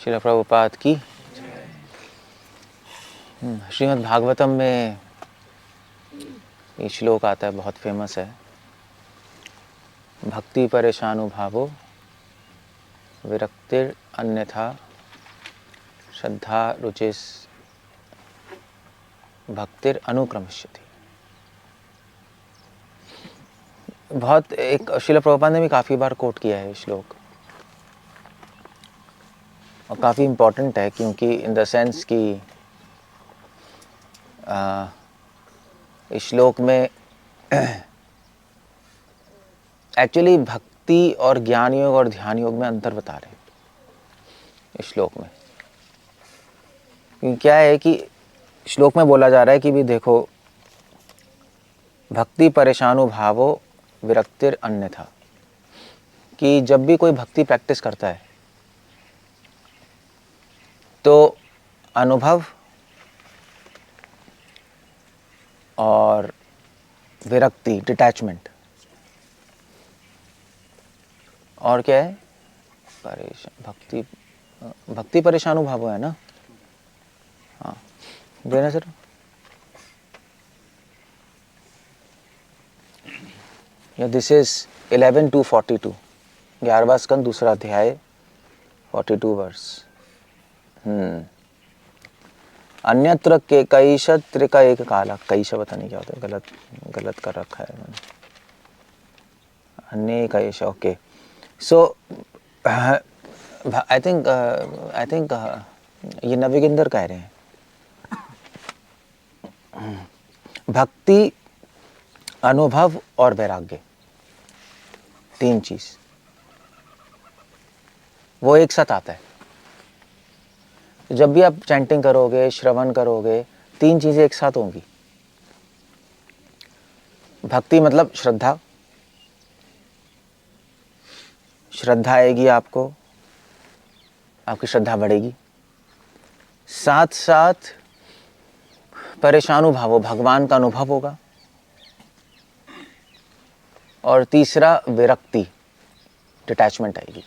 श्रील प्रभुपाद की। श्रीमद् भागवतम में ये श्लोक आता है, बहुत फेमस है। भक्ति परेशानुभावो विरक्तिर अन्यथा श्रद्धा रुचिस भक्तिर अनुक्रमश्यति। बहुत एक श्रील प्रभुपाद ने भी काफ़ी बार कोट किया है ये श्लोक, और काफ़ी इम्पोर्टेंट है, क्योंकि इन द सेंस कि इस श्लोक में एक्चुअली भक्ति और ज्ञान योग और ध्यान योग में अंतर बता रहे हैं इस श्लोक में। क्योंकि क्या है कि श्लोक में बोला जा रहा है कि भी देखो, भक्ति परेशानुभावो विरक्तिर अन्यथा, कि जब भी कोई भक्ति प्रैक्टिस करता है तो अनुभव और विरक्ति, डिटैचमेंट, और क्या है भक्ति परेशानुभाव है ना। हाँ, देना सर। दिस इज 11-42, 11वां स्कंद, दूसरा अध्याय, 42 वर्स। अन्यत्र के कैश त्रिका एक काला, कैश पता नहीं क्या होता है, गलत कर रखा है मैंने। अन्य cash, okay. So I think ये नविगिंदर कह रहे हैं, भक्ति, अनुभव और वैराग्य, तीन चीज वो एक साथ आता है। जब भी आप चैंटिंग करोगे, श्रवण करोगे, तीन चीजें एक साथ होंगी। भक्ति मतलब श्रद्धा, श्रद्धा आएगी आपको, आपकी श्रद्धा बढ़ेगी। साथ साथ परेशानुभाव, भगवान का अनुभव होगा। और तीसरा विरक्ति, डिटैचमेंट आएगी,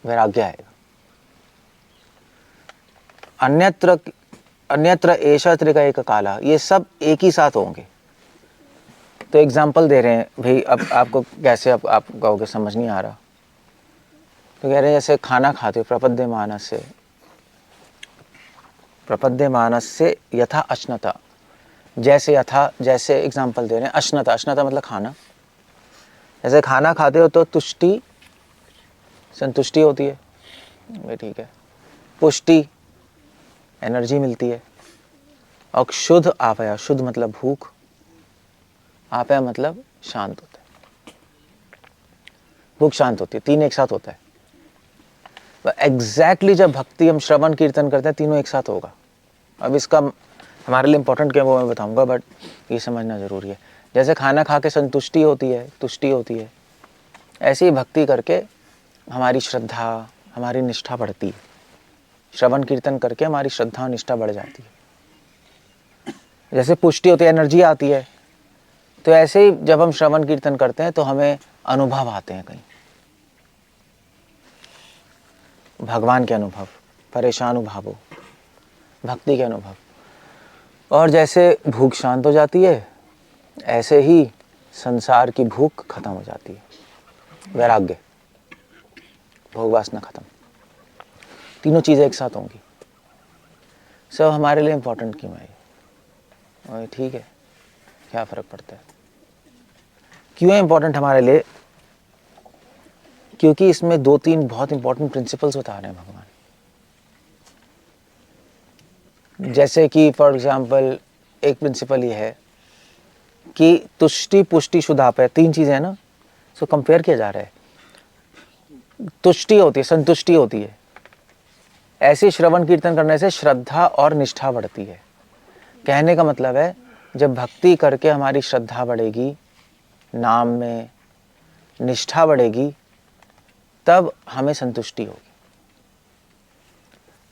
वैराग्य आएगा। अन्यत्र ऐशा त्रिका एक काला, ये सब एक ही साथ होंगे। तो एग्जाम्पल दे रहे हैं भाई, अब आपको कैसे, अब आप कहोगे समझ नहीं आ रहा, तो कह रहे हैं जैसे खाना खाते हो, प्रपद्यमानस से यथा अश्नता, जैसे एग्जाम्पल दे रहे हैं, अश्नता मतलब खाना। जैसे खाना खाते हो तो तुष्टि, संतुष्टि होती है, भाई ठीक है। पुष्टि, एनर्जी मिलती है। और शुद्ध आपया, शुद्ध मतलब भूख, आपया मतलब शांत होता है, भूख शांत होती है, तीन एक साथ होता है। एग्जैक्टली जब भक्ति हम श्रवण कीर्तन करते हैं, तीनों एक साथ होगा। अब इसका हमारे लिए इम्पोर्टेंट क्या है वो मैं बताऊंगा, बट ये समझना जरूरी है। जैसे खाना खा के संतुष्टि होती है, तुष्टि होती है, ऐसे ही भक्ति करके हमारी श्रद्धा, हमारी निष्ठा बढ़ती है। श्रवण कीर्तन करके हमारी श्रद्धा और निष्ठा बढ़ जाती है। जैसे पुष्टि होती है, एनर्जी आती है, तो ऐसे ही जब हम श्रवण कीर्तन करते हैं तो हमें अनुभव आते हैं, कहीं भगवान के अनुभव, परेशानुभावो, भक्ति के अनुभव। और जैसे भूख शांत हो जाती है, ऐसे ही संसार की भूख खत्म हो जाती है, वैराग्य, भोग वासना खत्म। तीनों चीजें एक साथ होंगी। सब हमारे लिए इम्पोर्टेंट क्यों है? और ठीक है, क्या फर्क पड़ता है? क्यों है इम्पोर्टेंट हमारे लिए? क्योंकि इसमें दो तीन बहुत इंपॉर्टेंट प्रिंसिपल्स बता रहे हैं भगवान। जैसे कि फॉर एग्जाम्पल एक प्रिंसिपल ये है कि तुष्टि, पुष्टि, शुद्धापय, तीन चीजें हैं ना, सो कंपेयर किया जा रहा है। तुष्टि होती है, संतुष्टि होती है, ऐसे श्रवण कीर्तन करने से श्रद्धा और निष्ठा बढ़ती है। कहने का मतलब है, जब भक्ति करके हमारी श्रद्धा बढ़ेगी, नाम में निष्ठा बढ़ेगी, तब हमें संतुष्टि होगी।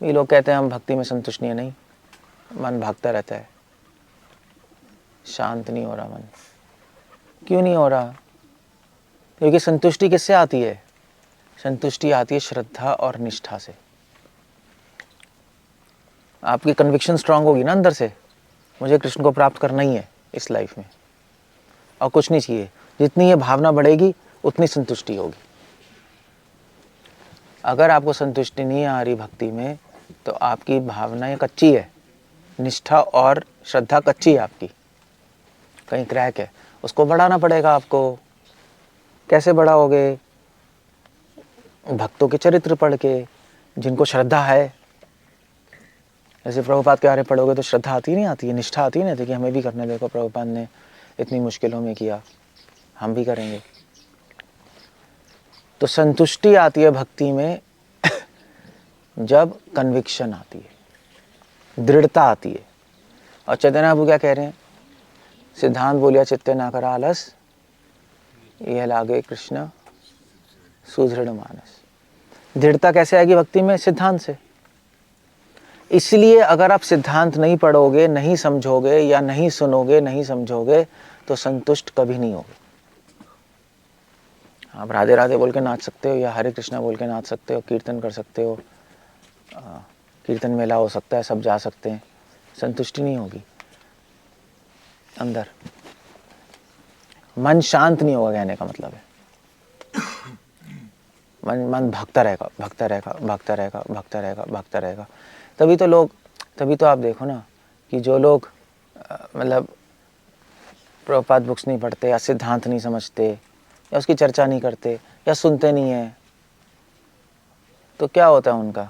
ये लोग कहते हैं हम भक्ति में संतुष्ट नहीं है, नहीं, मन भागता रहता है, शांत नहीं हो रहा मन। क्यों नहीं हो रहा? क्योंकि संतुष्टि किससे आती है? संतुष्टि आती है श्रद्धा और निष्ठा से। आपकी कन्विक्शन स्ट्रांग होगी ना अंदर से, मुझे कृष्ण को प्राप्त करना ही है इस लाइफ में और कुछ नहीं चाहिए। जितनी ये भावना बढ़ेगी उतनी संतुष्टि होगी। अगर आपको संतुष्टि नहीं आ रही भक्ति में तो आपकी भावनाएं कच्ची है, निष्ठा और श्रद्धा कच्ची है आपकी, कहीं क्रैक है, उसको बढ़ाना पड़ेगा आपको। कैसे बढ़ाओगे? भक्तों के चरित्र पढ़ के, जिनको श्रद्धा है। जैसे प्रभुपाद के बारे पढ़ोगे तो श्रद्धा आती नहीं आती है, निष्ठा आती नहीं आती कि हमें भी करने, देखो प्रभुपाद ने इतनी मुश्किलों में किया, हम भी करेंगे। तो संतुष्टि आती है भक्ति में जब कन्विक्शन आती है, दृढ़ता आती है। और चैतन्य प्रभु क्या कह रहे हैं? सिद्धांत बोलिया चित्ते ना करा आलस, यह लागे कृष्ण सुदृढ़ मानस। दृढ़ता कैसे आएगी भक्ति में? सिद्धांत से। इसलिए अगर आप सिद्धांत नहीं पढ़ोगे, नहीं समझोगे या नहीं सुनोगे, नहीं समझोगे तो संतुष्ट कभी नहीं होगे। आप राधे राधे बोल के नाच सकते हो या हरे कृष्णा बोल के नाच सकते हो, कीर्तन कर सकते हो, कीर्तन मेला हो सकता है, सब जा सकते हैं, संतुष्टि नहीं होगी अंदर। मन शांत नहीं होगा, कहने का मतलब है। मन भागता रहेगा, भागता रहेगा, भागता रहेगा, भागता रहेगा, भागता रहेगा। तभी तो आप देखो ना कि जो लोग मतलब प्रभुपाद बुक्स नहीं पढ़ते या सिद्धांत नहीं समझते या उसकी चर्चा नहीं करते या सुनते नहीं है, तो क्या होता है उनका?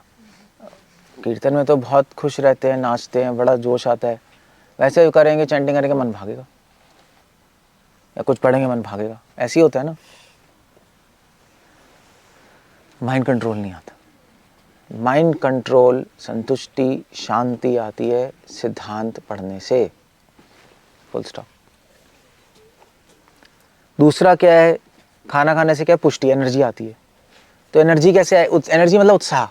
कीर्तन में तो बहुत खुश रहते हैं, नाचते हैं, बड़ा जोश आता है। वैसे करेंगे, चैंटिंग करेंगे, मन भागेगा, या कुछ पढ़ेंगे मन भागेगा। ऐसे ही होता है ना, माइंड कंट्रोल नहीं आता। माइंड कंट्रोल, संतुष्टि, शांति आती है सिद्धांत पढ़ने से, फुल स्टॉप। दूसरा क्या है? खाना खाने से क्या? पुष्टि, एनर्जी आती है। तो एनर्जी कैसे आए? एनर्जी मतलब उत्साह।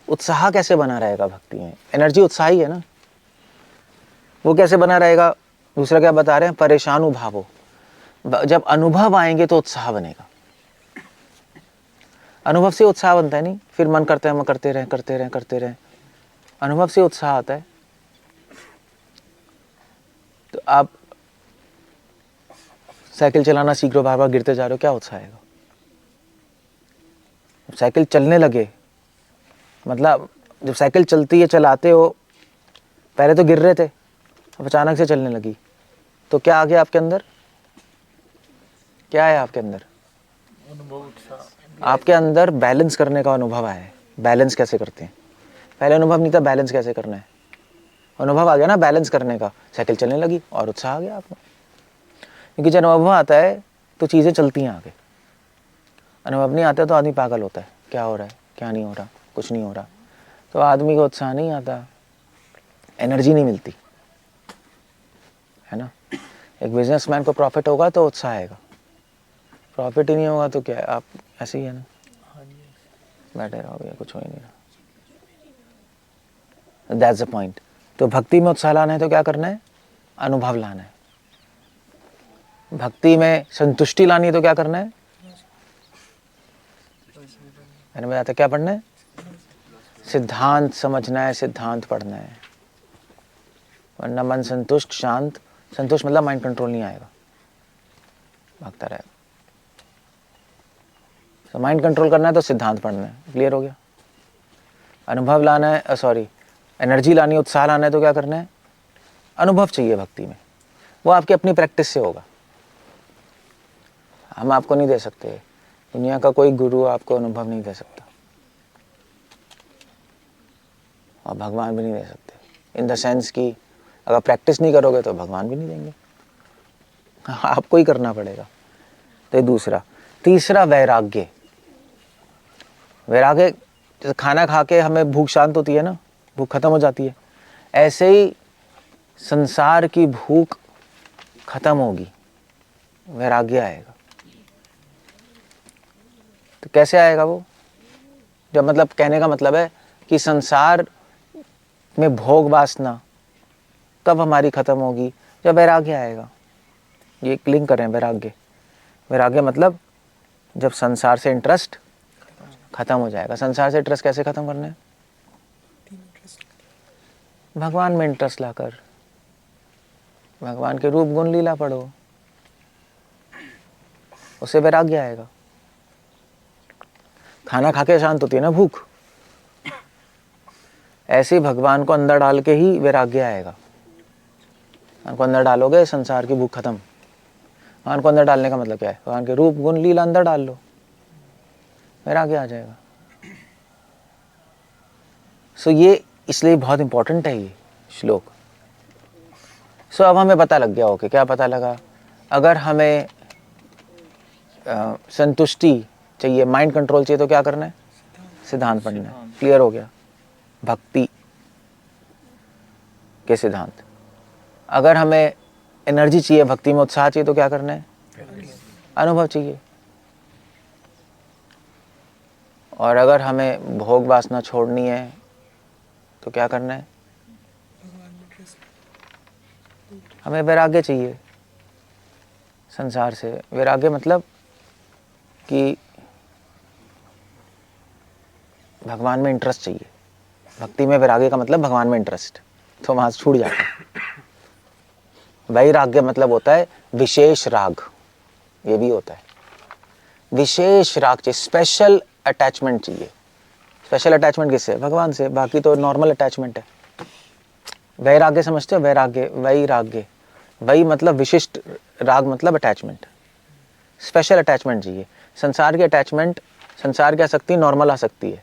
उत्साह कैसे बना रहेगा भक्ति में? एनर्जी उत्साह ही है ना, वो कैसे बना रहेगा? दूसरा क्या बता रहे हैं? परेशान उभावो। जब अनुभव आएंगे तो उत्साह बनेगा। अनुभव से उत्साह बनता है नहीं, फिर मन करता है हम करते रहें, करते रहें, करते रहें। अनुभव से उत्साह आता है। तो आप साइकिल चलाना सीख रहे हो, बार बार गिरते जा रहे हो, क्या उत्साह आएगा? साइकिल चलने लगे, मतलब जब साइकिल चलती है, चलाते हो, पहले तो गिर रहे थे, अब अचानक से चलने लगी, तो क्या आ गया आपके अंदर? क्या है आपके अंदर? आपके अंदर बैलेंस करने का अनुभव आया है। बैलेंस कैसे करते हैं? पहले अनुभव नहीं था बैलेंस कैसे करना है, अनुभव आ गया ना बैलेंस करने का, साइकिल चलने लगी और उत्साह आ गया आपको। क्योंकि जब अनुभव आता है तो चीज़ें चलती हैं आगे। अनुभव नहीं आता तो आदमी पागल होता है, क्या हो रहा है, क्या नहीं हो रहा, कुछ नहीं हो रहा, तो आदमी को उत्साह नहीं आता, एनर्जी नहीं मिलती है ना। एक बिजनेसमैन को प्रॉफिट होगा तो उत्साह आएगा, प्रॉफिट ही नहीं होगा तो क्या है, आप ऐसे ही है ना, बैठे रहोगे, कुछ हो ही नहीं रहा। That's the point. तो भक्ति में उत्साह लाना है तो क्या करना है? अनुभव लाना है। भक्ति में संतुष्टि लानी है तो क्या करना है? मैंने बताया था क्या पढ़ना है? सिद्धांत समझना है, सिद्धांत पढ़ना है, वरना मन संतुष्ट, शांत, संतुष्ट मतलब माइंड कंट्रोल नहीं आएगा, भागता रहेगा। तो माइंड कंट्रोल करना है तो सिद्धांत पढ़ना है, क्लियर हो गया। अनुभव लाना है, सॉरी एनर्जी लानी है, उत्साह लाना है तो क्या करना है? अनुभव चाहिए भक्ति में, वो आपकी अपनी प्रैक्टिस से होगा, हम आपको नहीं दे सकते। दुनिया का कोई गुरु आपको अनुभव नहीं दे सकता और भगवान भी नहीं दे सकते, इन द सेंस कि अगर प्रैक्टिस नहीं करोगे तो भगवान भी नहीं देंगे, आपको ही करना पड़ेगा। तो दूसरा। तीसरा वैराग्य। वैराग्य, जैसे खाना खा के हमें भूख शांत होती है ना, भूख खत्म हो जाती है, ऐसे ही संसार की भूख खत्म होगी, वैराग्य आएगा। तो कैसे आएगा वो? जब मतलब कहने का मतलब है कि संसार में भोग वासना कब हमारी खत्म होगी? जब वैराग्य आएगा। ये लिंक करें वैराग्य। वैराग्य मतलब जब संसार से इंटरेस्ट खत्म हो जाएगा। संसार से इंटरेस्ट कैसे खत्म करना है? भगवान में इंटरेस्ट लाकर, भगवान के रूप गुण लीला पढ़ो, उससे वैराग्य आएगा। खाना खा के शांत होती है ना भूख, ऐसे ही भगवान को अंदर डाल के ही वैराग्य आएगा। भगवान को अंदर डालोगे, संसार की भूख खत्म। भगवान को अंदर डालने का मतलब क्या है? भगवान के रूप गुण लीला अंदर डाल लो, वैराग्य आ जाएगा। सो ये इसलिए बहुत इंपॉर्टेंट है ये श्लोक। सो अब हमें पता लग गया। ओके, क्या पता लगा? अगर हमें संतुष्टि चाहिए, माइंड कंट्रोल चाहिए, तो क्या करना है? सिद्धांत पढ़ना है। क्लियर हो गया? भक्ति के सिद्धांत। अगर हमें एनर्जी चाहिए, भक्ति में उत्साह चाहिए, तो क्या करना है? अनुभव चाहिए। और अगर हमें भोग वासना छोड़नी है तो क्या करना है? हमें वैराग्य चाहिए संसार से। वैराग्य मतलब कि भगवान में इंटरेस्ट चाहिए। भक्ति में वैराग्य का मतलब भगवान में इंटरेस्ट, तो वहां से छूट जाता है। वैराग्य मतलब होता है विशेष राग, ये भी होता है। विशेष राग चाहिए, स्पेशल अटैचमेंट चाहिए। स्पेशल अटैचमेंट किससे? भगवान से। बाकी तो नॉर्मल अटैचमेंट है। वैराग्य समझते हो? वैराग्य, वैराग्य, वही मतलब विशिष्ट, राग मतलब अटैचमेंट। स्पेशल अटैचमेंट चाहिए। संसार की अटैचमेंट, संसार की आसक्ति नॉर्मल आ सकती है,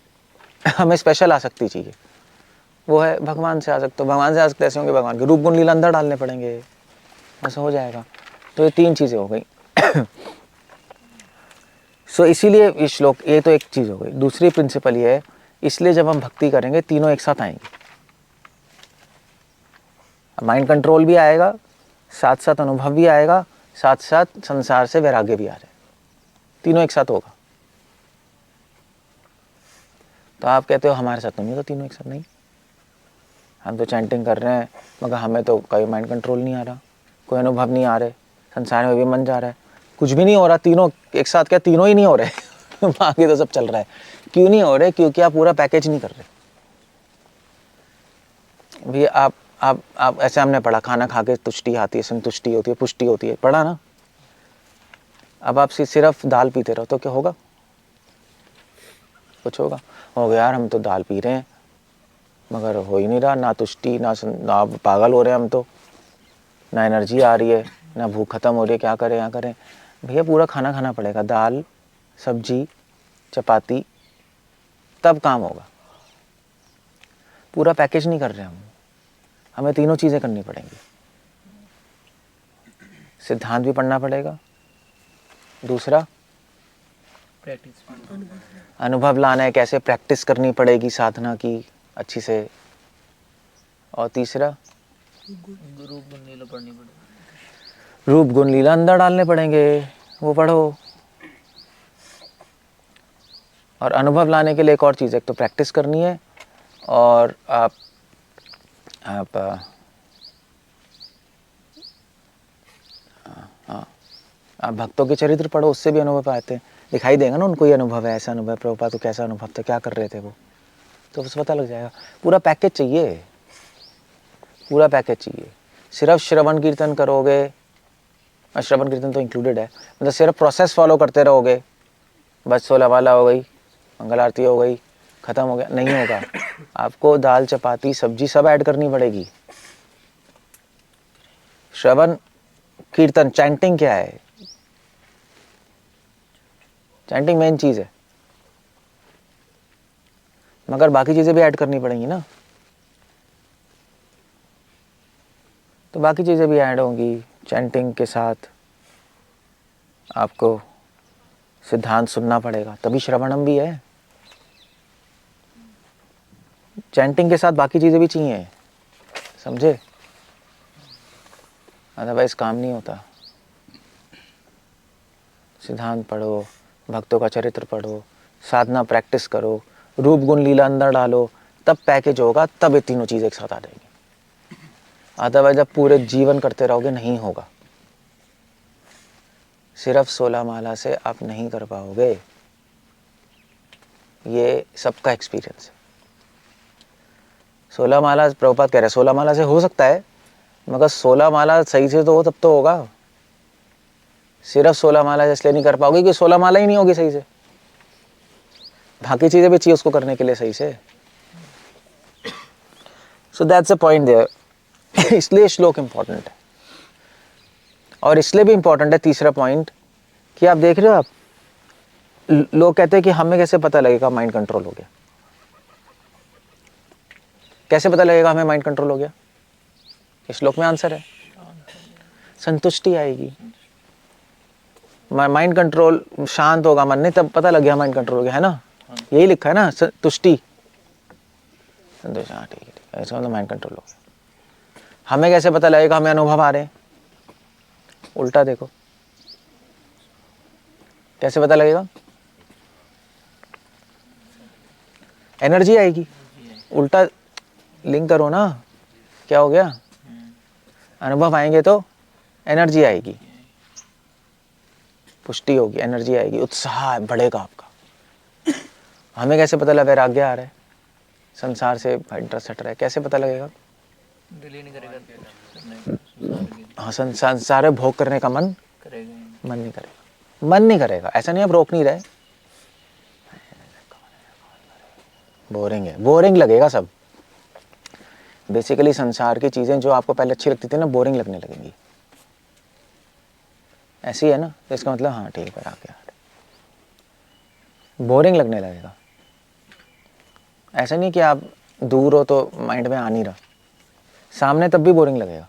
हमें स्पेशल आसक्ति चाहिए, वो है भगवान से आ सकते हो। भगवान से आ सकते ऐसे होंगे, भगवान के रूप गुण लीला अंदर डालने पड़ेंगे, ऐसा हो जाएगा। तो ये तीन चीज़ें हो गई। सो इसीलिए ये श्लोक, ये तो एक चीज़ हो गई। दूसरी प्रिंसिपल ये है, इसलिए जब हम भक्ति करेंगे तीनों एक साथ आएंगे। माइंड कंट्रोल भी आएगा, साथ साथ अनुभव भी आएगा, साथ साथ संसार से वैराग्य भी आ जाए, तीनों एक साथ होगा। तो आप कहते हो हमारे साथ तो नहीं, तो तीनों एक साथ नहीं। हम तो चैंटिंग कर रहे हैं, मगर हमें तो कोई माइंड कंट्रोल नहीं आ रहा, कोई अनुभव नहीं आ रहे, संसार में भी मन जा रहा है, कुछ भी नहीं हो रहा। तीनों एक साथ, क्या तीनों ही नहीं हो रहे? बाकी तो सब चल रहा है। क्यों नहीं हो रहे? क्योंकि आप पूरा पैकेज नहीं कर रहे। भी आप ऐसे हमने पढ़ा, खाना खा के तुष्टि आती है, संतुष्टि होती है, पुष्टि होती है, पढ़ा ना? अब आप सिर्फ दाल पीते रहो तो क्या होगा? कुछ होगा? हो गया यार, हम तो दाल पी रहे हैं मगर हो ही नहीं रहा, ना तुष्टि ना पागल हो रहे हैं हम तो, ना एनर्जी आ रही है, ना भूख खत्म हो रही है, क्या करें क्या करें? भैया पूरा खाना खाना पड़ेगा, दाल सब्जी चपाती, तब काम होगा। पूरा पैकेज नहीं कर रहे हम, हमें तीनों चीज़ें करनी पड़ेंगी। सिद्धांत भी पढ़ना पड़ेगा, दूसरा अनुभव लाना है, कैसे प्रैक्टिस करनी पड़ेगी साधना की अच्छी से, और तीसरा रूप गुण लीला अंदर डालने पड़ेंगे, वो पढ़ो। और अनुभव लाने के लिए एक और चीज़ है, एक तो प्रैक्टिस करनी है, और आप भक्तों के चरित्र पढ़ो, उससे भी अनुभव आते हैं, दिखाई देगा ना उनको ये अनुभव है, ऐसा अनुभव। प्रभुपाद तो कैसा अनुभव था, क्या कर रहे थे वो, तो उसे पता लग जाएगा। पूरा पैकेज चाहिए, पूरा पैकेज चाहिए। सिर्फ श्रवण कीर्तन करोगे, श्रवण कीर्तन तो इंक्लूडेड है, मतलब सिर्फ प्रोसेस फॉलो करते रहोगे, बस 16 वाला हो गई, मंगल आरती हो गई, ख़त्म हो गया, नहीं होगा। आपको दाल चपाती सब्जी सब ऐड करनी पड़ेगी। श्रवण कीर्तन, चैंटिंग क्या है? चैंटिंग मेन चीज़ है, मगर बाकी चीज़ें भी ऐड करनी पड़ेंगी ना, तो बाकी चीज़ें भी ऐड होंगी। चैंटिंग के साथ आपको सिद्धांत सुनना पड़ेगा, तभी श्रवणम भी है। चैंटिंग के साथ बाकी चीज़ें भी चाहिए, समझे? अदरवाइज काम नहीं होता। सिद्धांत पढ़ो, भक्तों का चरित्र पढ़ो, साधना प्रैक्टिस करो, रूप गुण लीला अंदर डालो, तब पैकेज होगा, तब ये तीनों चीज़ें एक साथ आ जाएंगी। अदरवाइज आप पूरे जीवन करते रहोगे, नहीं होगा। सिर्फ 16 माला से आप नहीं कर पाओगे। ये सबका एक्सपीरियंस है। 16 माला प्रभुपाद कह रहे हैं 16 माला से हो सकता है, मगर 16 माला सही से तो हो तब तो होगा। सिर्फ 16 माला इसलिए नहीं कर पाओगे कि 16 माला ही नहीं होगी सही से, बाकी चीजें भी चाहिए उसको करने के लिए सही से। So that's a point there. इसलिए श्लोक इंपॉर्टेंट है। और इसलिए भी इंपॉर्टेंट है तीसरा पॉइंट कि आप देख रहे हो, आप लोग कहते हैं कि हमें कैसे पता लगेगा माइंड कंट्रोल हो गया। कैसे पता लगेगा हमें माइंड कंट्रोल हो गया? इस श्लोक में आंसर है, संतुष्टि आएगी। माइंड कंट्रोल, शांत होगा मन, नहीं तब पता लग गया माइंड कंट्रोल हो गया, है ना? यही लिखा है ना, तुष्टि, संतोष। हाँ ठीक है, ऐसा मतलब माइंड कंट्रोल हो गया। हमें कैसे पता लगेगा हमें अनुभव आ रहे हैं? उल्टा देखो, कैसे पता लगेगा? एनर्जी आएगी। उल्टा लिंक करो ना, क्या हो गया? अनुभव आएंगे तो एनर्जी आएगी, पुष्टि होगी, एनर्जी आएगी, उत्साह बढ़ेगा आपका। हमें कैसे पता लगा वैराग्य आ रहा है, संसार से इंटरेस्ट हट रहा है? कैसे पता लगेगा? दिल ही नहीं करेगा। हाँ, संसार में भोग करने का मन करेगा, मन नहीं करेगा, मन नहीं करेगा। ऐसा नहीं आप रोक नहीं रहे, बोरिंग है, बोरिंग लगेगा सब। बेसिकली संसार की चीजें जो आपको पहले अच्छी लगती थी ना, बोरिंग लगने लगेंगी। ऐसी है ना, तो इसका मतलब हाँ ठीक है, आगे बोरिंग लगने लगेगा। ऐसा नहीं कि आप दूर हो तो माइंड में आ नहीं रहा, सामने तब भी बोरिंग लगेगा।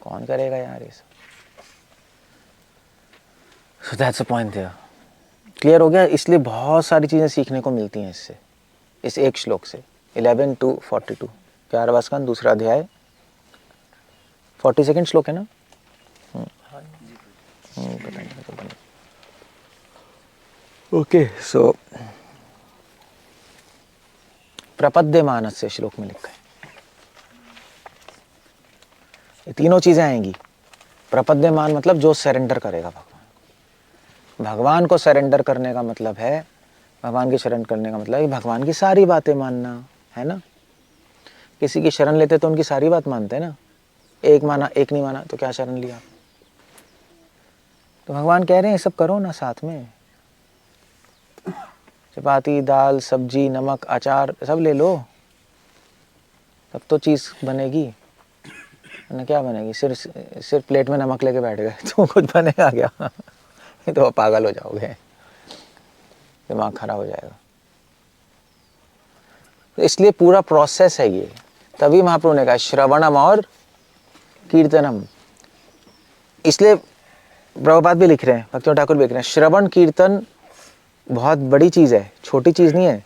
कौन करेगा यार ये सब? So that's a point there. Clear हो गया? इसलिए बहुत सारी चीजें सीखने को मिलती हैं इससे, इस एक श्लोक से। 11 to 42, 11वां स्कंद, दूसरा अध्याय, 42 श्लोक है ना? पता नहीं। ओके, सो प्रपद्यमानस्य से श्लोक में लिखा है, ये तीनों चीजें आएंगी। प्रपद्यमान मतलब जो सरेंडर करेगा भगवान। भगवान को सरेंडर करने का मतलब है, भगवान की शरण करने का मतलब है भगवान की सारी बातें मानना, है ना? किसी की शरण लेते तो उनकी सारी बात मानते हैं ना। एक माना, एक नहीं माना तो क्या शरण लिया? तो भगवान कह रहे हैं सब करो ना साथ में, चपाती, दाल, सब्जी, नमक, अचार सब ले लो, तब तो चीज बनेगी। ना क्या बनेगी? सिर्फ प्लेट में नमक लेके बैठ गए तो कुछ बनेगा क्या? तो पागल हो जाओगे, दिमाग खराब हो जाएगा। तो इसलिए पूरा प्रोसेस है ये। तभी महाप्रभु ने कहा श्रवणम और कीर्तनम। इसलिए प्रभुपाद भी लिख रहे हैं, भक्ति ठाकुर भी लिख रहे हैं, श्रवण कीर्तन बहुत बड़ी चीज है, छोटी चीज नहीं है।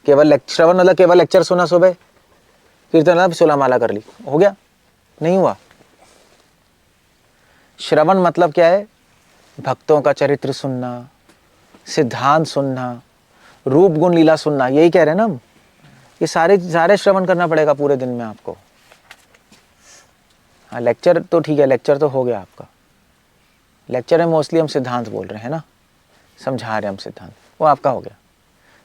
केवल श्रवण मतलब केवल लेक्चर सुना सुबह, कीर्तन मतलब 16 माला कर ली, हो गया? नहीं हुआ। श्रवण मतलब क्या है? भक्तों का चरित्र सुनना, सिद्धांत सुनना, रूप गुण लीला सुनना, यही कह रहे हैं ना हम। ये सारे श्रवण करना पड़ेगा पूरे दिन में आपको। हाँ, लेक्चर तो ठीक है, लेक्चर तो हो गया आपका। लेक्चर में मोस्टली हम सिद्धांत बोल रहे हैं ना, समझा रहे हैं हम सिद्धांत, वो आपका हो गया।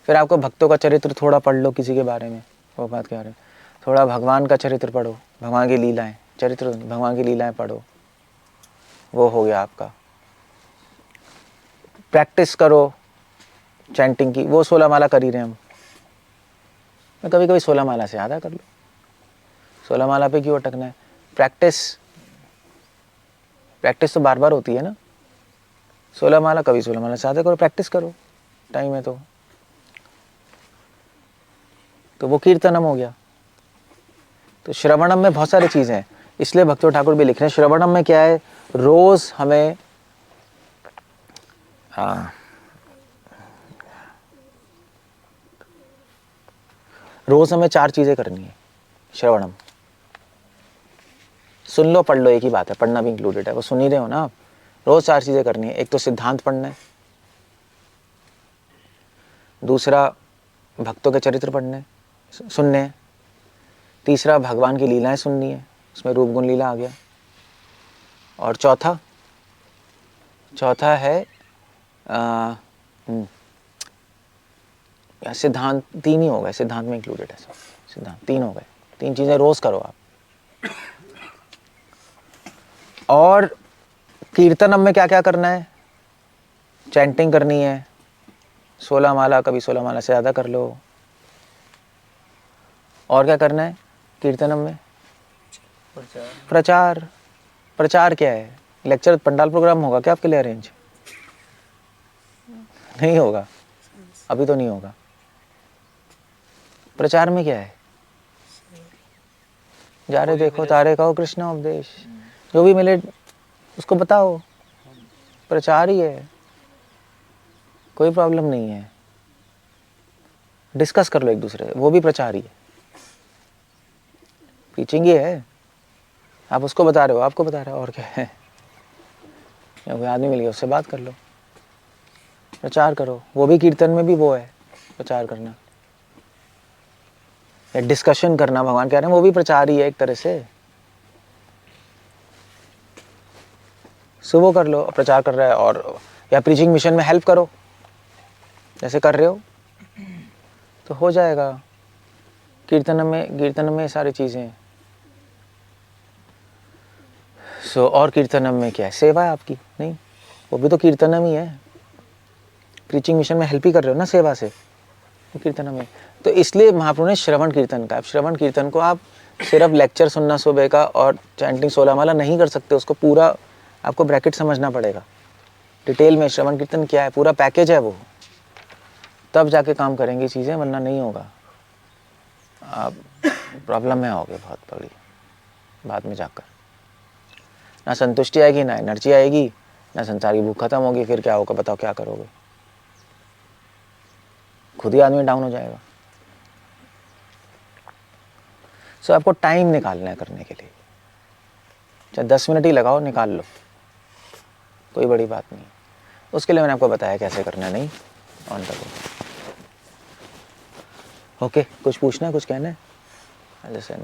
फिर आपको भक्तों का चरित्र थोड़ा पढ़ लो किसी के बारे में, वो बात कह रहे हैं। थोड़ा भगवान का चरित्र पढ़ो, भगवान की लीलाएं, चरित्र भगवान की लीलाएं पढ़ो, वो हो गया आपका। प्रैक्टिस करो चैंटिंग की, वो 16 माला कर ही रहे हैं हम। कभी कभी 16 माला से आधा कर लो, 16 माला पे क्यों अटकना है? प्रैक्टिस तो बार बार होती है ना। 16 माला कभी 16 माला से आधा करो, प्रैक्टिस करो, टाइम है तो वो कीर्तनम हो गया। तो श्रवणम में बहुत सारी चीजें हैं, इसलिए भक्ति ठाकुर भी लिख रहे हैं श्रवणम में क्या है? रोज हमें रोज हमें 4 चीजें करनी है श्रवणम। सुन लो पढ़ लो एक ही बात है, पढ़ना भी इंक्लूडेड है, वो सुन ही रहे हो ना आप। रोज 4 चीजें करनी है। एक तो सिद्धांत पढ़ना है, दूसरा भक्तों के चरित्र पढ़ने सुनने हैं, तीसरा भगवान की लीलाएं सुननी है, उसमें रूप गुण लीला आ गया, और चौथा है या सिद्धांत, 3 ही हो गए, सिद्धांत में इंक्लूडेड है सब, सिद्धांत 3 हो गए। 3 चीज़ें रोज़ करो आप। और कीर्तनम में क्या क्या करना है? चैंटिंग करनी है, 16 माला, कभी 16 माला से ज़्यादा कर लो। और क्या करना है कीर्तनम में? प्रचार। प्रचार। प्रचार क्या है? लेक्चर पंडाल प्रोग्राम होगा क्या आपके लिए अरेंज? नहीं होगा, अभी तो नहीं होगा। प्रचार में क्या है? जा रहे देखो तारे कहो कृष्णा उपदेश, जो भी मिले उसको बताओ, प्रचार ही है, कोई प्रॉब्लम नहीं है। डिस्कस कर लो एक दूसरे से, वो भी प्रचार ही है, टीचिंग ही है। आप उसको बता रहे हो, आपको बता रहे हो, और क्या है। या कोई आदमी मिल गया उससे बात कर लो, प्रचार करो। वो भी कीर्तन में भी वो है प्रचार करना, या डिस्कशन करना, भगवान कह रहे हैं वो भी प्रचार ही है एक तरह से। सो वो कर लो, प्रचार कर रहा है। और या प्रीचिंग मिशन में हेल्प करो, जैसे कर रहे हो तो हो जाएगा। कीर्तन में सारी चीज़ें। सो और कीर्तनम में क्या है? सेवा है आपकी, नहीं वो भी तो कीर्तनम ही है। प्रीचिंग मिशन में हेल्प ही कर रहे हो ना सेवा से, वो कीर्तनम में। तो इसलिए महाप्रभु ने श्रवण कीर्तन का, श्रवण कीर्तन को आप सिर्फ लेक्चर सुनना सुबह का और चैंटिंग 16 माला नहीं कर सकते, उसको पूरा आपको ब्रैकेट समझना पड़ेगा डिटेल में। श्रवण कीर्तन क्या है, पूरा पैकेज है वो, तब जाके काम करेंगी चीज़ें, वरना नहीं होगा। आप प्रॉब्लम में आओगे बहुत बड़ी बाद में जाकर। ना संतुष्टि आएगी, ना एनर्जी आएगी, ना संसार की भूख खत्म होगी। फिर क्या होगा बताओ, क्या करोगे? खुद ही आदमी डाउन हो जाएगा। सो आपको टाइम निकालना है करने के लिए, चाहे 10 मिनट ही लगाओ, निकाल लो, कोई बड़ी बात नहीं। उसके लिए मैंने आपको बताया कैसे करना है, नहीं ऑन करो। ओके, कुछ पूछना है, कुछ कहना है? जैसे